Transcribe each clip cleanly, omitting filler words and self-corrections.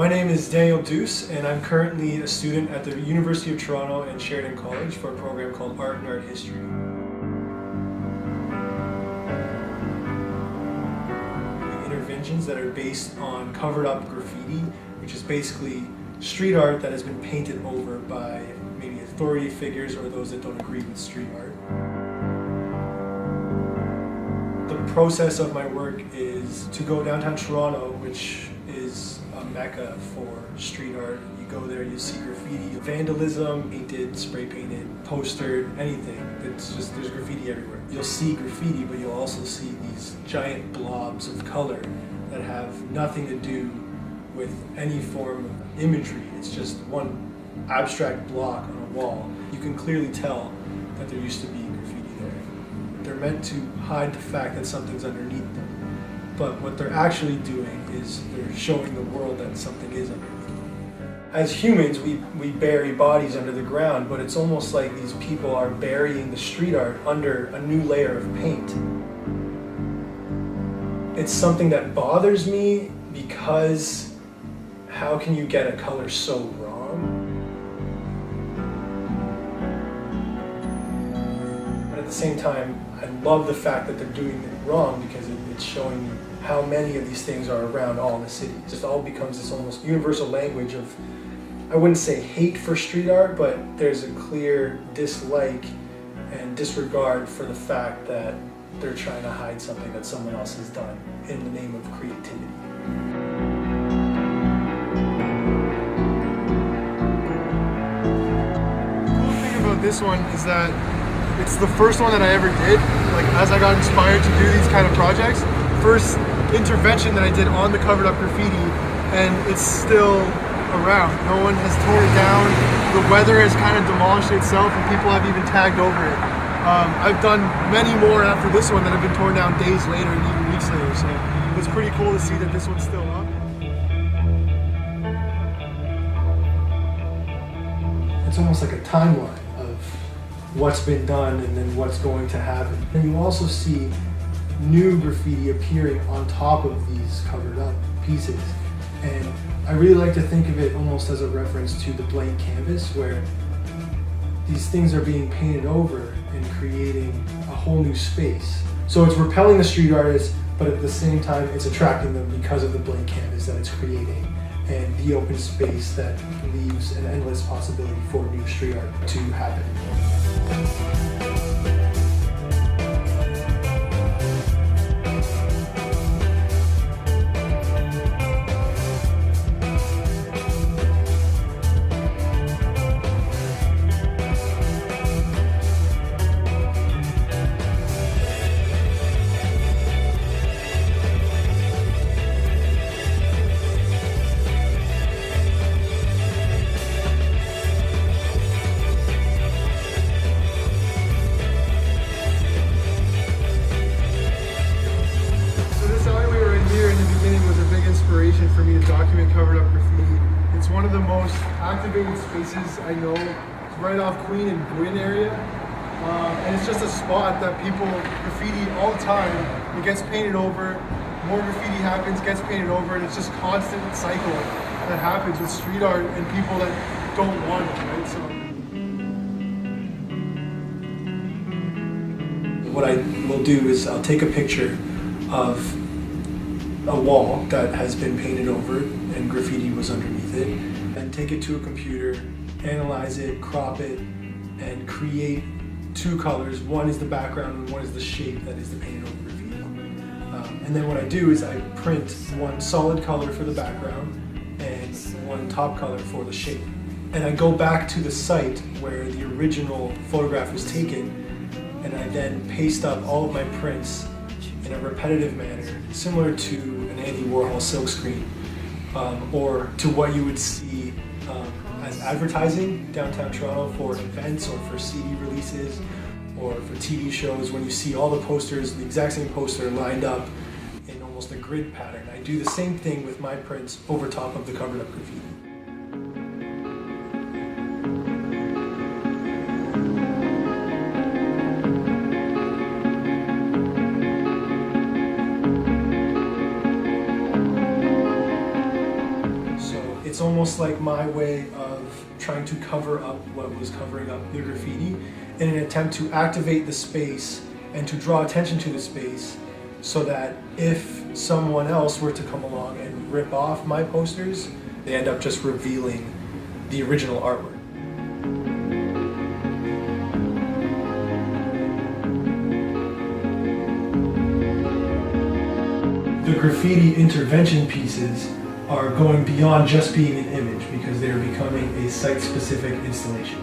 My name is Deus, and I'm currently a student at the University of Toronto and Sheridan College for a program called Art and Art History. Interventions that are based on covered up graffiti, which is basically street art that has been painted over by maybe authority figures or those that don't agree with street art. The process of my work is to go downtown Toronto, which is a mecca for street art. You go there, you see graffiti, vandalism, painted, spray painted, postered, anything. It's just, there's graffiti everywhere. You'll see graffiti, but you'll also see these giant blobs of color that have nothing to do with any form of imagery. It's just one abstract block on a wall. You can clearly tell that there used to be graffiti there. They're meant to hide the fact that something's underneath them. But what they're actually doing is they're showing the world that something is underneath them. As humans, we bury bodies under the ground, but it's almost like these people are burying the street art under a new layer of paint. It's something that bothers me because how can you get a color so wrong? But at the same time, I love the fact that they're doing it wrong because it's showing you how many of these things are around all the cities. It just all becomes this almost universal language of, I wouldn't say hate for street art, but there's a clear dislike and disregard for the fact that they're trying to hide something that someone else has done in the name of creativity. The cool thing about this one is that it's the first one that I ever did, like as I got inspired to do these kind of projects. First intervention that I did on the covered up graffiti, and it's still around. No one has torn it down. The weather has kind of demolished itself and people have even tagged over it. I've done many more after this one that have been torn down days later and even weeks later, so it's pretty cool to see that this one's still up. It's almost like a timeline of what's been done and then what's going to happen. And you also see new graffiti appearing on top of these covered up pieces. And I really like to think of it almost as a reference to the blank canvas, where these things are being painted over and creating a whole new space. So it's repelling the street artists, but at the same time it's attracting them because of the blank canvas that it's creating and the open space that leaves an endless possibility for new street art to happen. Inspiration for me to document covered up graffiti. It's one of the most activated spaces I know. It's right off Queen and Gwyn area. And it's just a spot that people graffiti all the time. It gets painted over, more graffiti happens, gets painted over, and it's just constant cycle that happens with street art and people that don't want it, right? So what I will do is I'll take a picture of a wall that has been painted over and graffiti was underneath it, and take it to a computer, analyze it, crop it, and create two colors. One is the background and one is the shape that is the painted over graffiti. And then what I do is I print one solid color for the background and one top color for the shape. And I go back to the site where the original photograph was taken, and I then paste up all of my prints in a repetitive manner, similar to an Andy Warhol silkscreen, or to what you would see as advertising downtown Toronto for events or for CD releases or for TV shows, when you see all the posters, the exact same poster lined up in almost a grid pattern. I do the same thing with my prints over top of the covered up graffiti. almost like my way of trying to cover up what was covering up the graffiti in an attempt to activate the space and to draw attention to the space, so that if someone else were to come along and rip off my posters, they end up just revealing the original artwork. The graffiti intervention pieces are going beyond just being an image, because they are becoming a site-specific installation.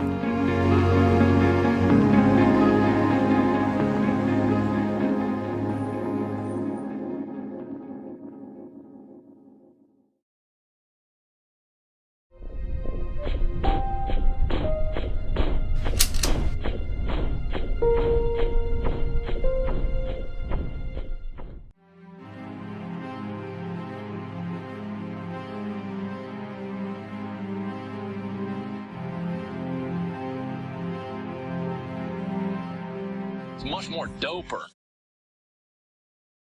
It's much more doper.